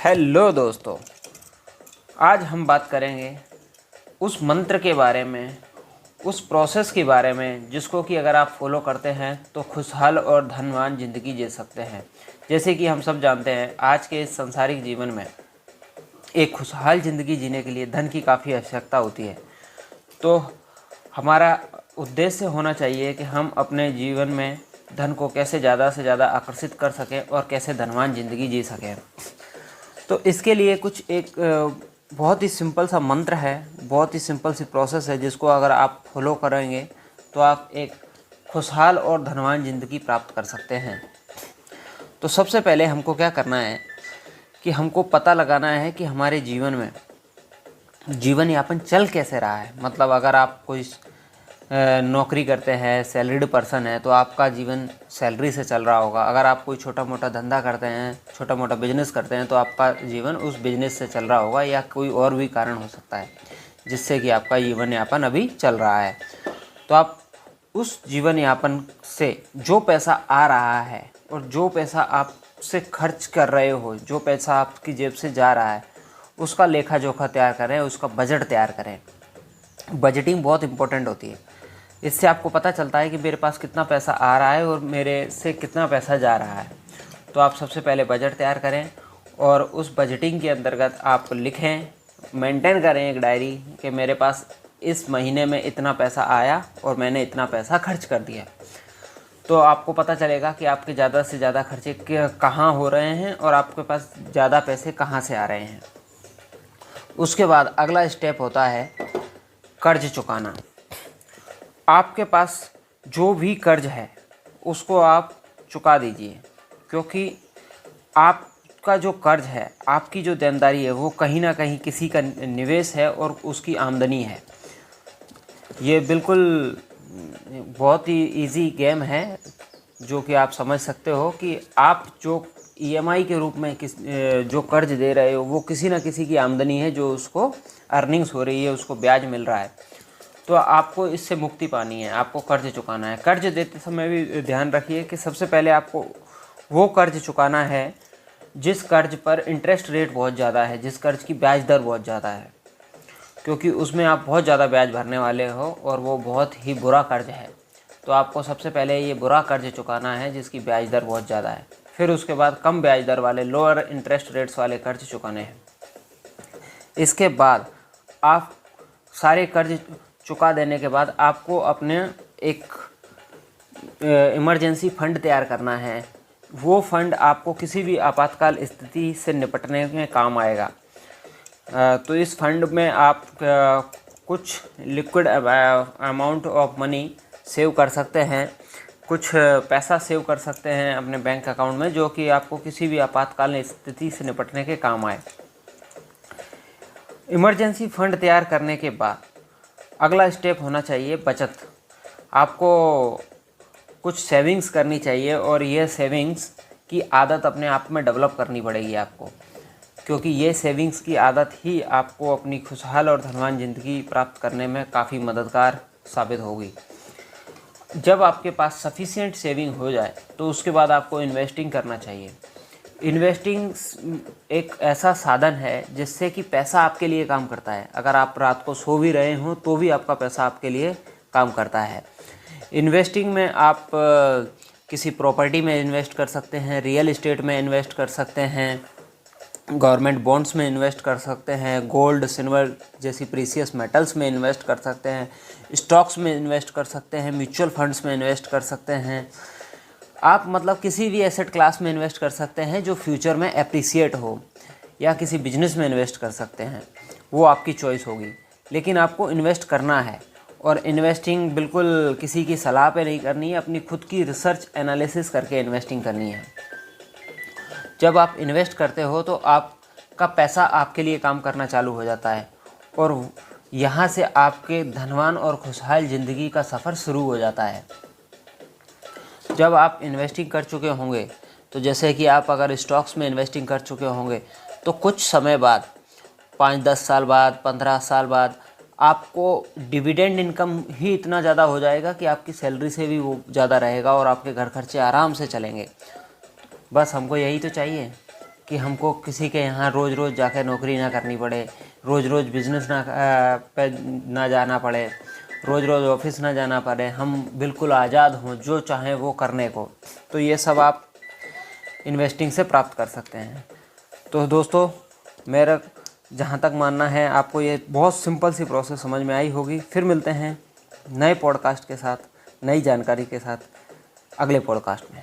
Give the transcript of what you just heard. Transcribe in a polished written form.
Hello दोस्तों, आज हम बात करेंगे उस मंत्र के बारे में, उस प्रोसेस के बारे में जिसको कि अगर आप फॉलो करते हैं तो खुशहाल और धनवान ज़िंदगी जी सकते हैं। जैसे कि हम सब जानते हैं, आज के इस सांसारिक जीवन में एक खुशहाल ज़िंदगी जीने के लिए धन की काफ़ी आवश्यकता होती है। तो हमारा उद्देश्य होना चाहिए कि हम अपने जीवन में धन को कैसे ज़्यादा से ज़्यादा आकर्षित कर सकें और कैसे धनवान ज़िंदगी जी सकें। तो इसके लिए कुछ एक बहुत ही सिंपल सा मंत्र है, बहुत ही सिंपल सी प्रोसेस है जिसको अगर आप फॉलो करेंगे तो आप एक खुशहाल और धनवान ज़िंदगी प्राप्त कर सकते हैं। तो सबसे पहले हमको क्या करना है कि हमको पता लगाना है कि हमारे जीवन में जीवन यापन चल कैसे रहा है। मतलब अगर आप कोई नौकरी करते हैं, सैलरीड पर्सन है, तो आपका जीवन सैलरी से चल रहा होगा। अगर आप कोई छोटा मोटा धंधा करते हैं, छोटा मोटा बिजनेस करते हैं, तो आपका जीवन उस बिजनेस से चल रहा होगा, या कोई और भी कारण हो सकता है जिससे कि आपका जीवन यापन अभी चल रहा है। तो आप उस जीवन यापन से जो पैसा आ रहा है और जो पैसा आप से खर्च कर रहे हो, जो पैसा आपकी जेब से जा रहा है, उसका लेखा जोखा तैयार करें, उसका बजट तैयार करें। बजटिंग बहुत इंपॉर्टेंट होती है। इससे आपको पता चलता है कि मेरे पास कितना पैसा आ रहा है और मेरे से कितना पैसा जा रहा है। तो आप सबसे पहले बजट तैयार करें और उस बजटिंग के अंतर्गत आप लिखें, मेंटेन करें एक डायरी कि मेरे पास इस महीने में इतना पैसा आया और मैंने इतना पैसा खर्च कर दिया। तो आपको पता चलेगा कि आपके ज़्यादा से ज़्यादा खर्चे कहाँ हो रहे हैं और आपके पास ज़्यादा पैसे कहाँ से आ रहे हैं। उसके बाद अगला स्टेप होता है कर्ज चुकाना। आपके पास जो भी कर्ज है उसको आप चुका दीजिए, क्योंकि आपका जो कर्ज है, आपकी जो देनदारी है, वो कहीं ना कहीं किसी का निवेश है और उसकी आमदनी है। ये बिल्कुल बहुत ही इजी गेम है जो कि आप समझ सकते हो कि आप जो ईएमआई के रूप में जो कर्ज दे रहे हो, वो किसी न किसी की आमदनी है, जो उसको अर्निंग्स हो रही है, उसको ब्याज मिल रहा है। तो आपको इससे मुक्ति पानी है, आपको कर्ज चुकाना है। कर्ज देते समय भी ध्यान रखिए कि सबसे पहले आपको वो कर्ज चुकाना है जिस कर्ज पर इंटरेस्ट रेट बहुत ज़्यादा है, जिस कर्ज की ब्याज दर बहुत ज़्यादा है, क्योंकि उसमें आप बहुत ज़्यादा ब्याज भरने वाले हो और वो बहुत ही बुरा कर्ज है। तो आपको सबसे पहले ये बुरा कर्ज चुकाना है जिसकी ब्याज दर बहुत ज़्यादा है। फिर उसके बाद कम ब्याज दर वाले, लोअर इंटरेस्ट रेट्स वाले कर्ज चुकाने हैं। इसके बाद आप सारे कर्ज चुका देने के बाद आपको अपने एक इमरजेंसी फंड तैयार करना है। वो फंड आपको किसी भी आपातकाल स्थिति से निपटने में काम आएगा। तो इस फंड में आप कुछ liquid amount of money save कर सकते हैं, कुछ पैसा सेव कर सकते हैं अपने बैंक अकाउंट में, जो कि आपको किसी भी आपातकालीन स्थिति से निपटने के काम आए। इमरजेंसी फंड तैयार करने के बाद अगला स्टेप होना चाहिए बचत। आपको कुछ सेविंग्स करनी चाहिए और ये सेविंग्स की आदत अपने आप में डेवलप करनी पड़ेगी आपको, क्योंकि ये सेविंग्स की आदत ही आपको अपनी खुशहाल और धनवान ज़िंदगी प्राप्त करने में काफ़ी मददगार साबित होगी। जब आपके पास सफिशिएंट सेविंग हो जाए तो उसके बाद आपको इन्वेस्टिंग करना चाहिए। इन्वेस्टिंग एक ऐसा साधन है जिससे कि पैसा आपके लिए काम करता है। अगर आप रात को सो भी रहे हो तो भी आपका पैसा आपके लिए काम करता है। इन्वेस्टिंग में आप किसी प्रॉपर्टी में इन्वेस्ट कर सकते हैं, रियल इस्टेट में इन्वेस्ट कर सकते हैं, गवर्नमेंट बॉन्ड्स में इन्वेस्ट कर सकते हैं, गोल्ड सिल्वर जैसी प्रीशियस मेटल्स में इन्वेस्ट कर सकते हैं, स्टॉक्स में इन्वेस्ट कर सकते हैं, म्यूचुअल फंड्स में इन्वेस्ट कर सकते हैं। आप मतलब किसी भी एसेट क्लास में इन्वेस्ट कर सकते हैं जो फ्यूचर में एप्रिसिएट हो, या किसी बिजनेस में इन्वेस्ट कर सकते हैं, वो आपकी चॉइस होगी। लेकिन आपको इन्वेस्ट करना है, और इन्वेस्टिंग बिल्कुल किसी की सलाह पे नहीं करनी है, अपनी खुद की रिसर्च एनालिसिस करके इन्वेस्टिंग करनी है। जब आप इन्वेस्ट करते हो तो आपका पैसा आपके लिए काम करना चालू हो जाता है और यहाँ से आपके धनवान और खुशहाल ज़िंदगी का सफ़र शुरू हो जाता है। जब आप इन्वेस्टिंग कर चुके होंगे, तो जैसे कि आप अगर स्टॉक्स में इन्वेस्टिंग कर चुके होंगे तो कुछ समय बाद, 5-10 साल बाद, 15 साल बाद, आपको डिविडेंड इनकम ही इतना ज़्यादा हो जाएगा कि आपकी सैलरी से भी वो ज़्यादा रहेगा और आपके घर खर्चे आराम से चलेंगे। बस हमको यही तो चाहिए कि हमको किसी के यहाँ रोज़ रोज़ जाकर नौकरी ना करनी पड़े, रोज़ रोज़ बिजनेस पे ना जाना पड़े, रोज़ रोज़ ऑफिस ना जाना पड़े, हम बिल्कुल आज़ाद हों जो चाहें वो करने को। तो ये सब आप इन्वेस्टिंग से प्राप्त कर सकते हैं। तो दोस्तों, मेरा जहाँ तक मानना है आपको ये बहुत सिंपल सी प्रोसेस समझ में आई होगी। फिर मिलते हैं नए पॉडकास्ट के साथ, नई जानकारी के साथ अगले पॉडकास्ट में।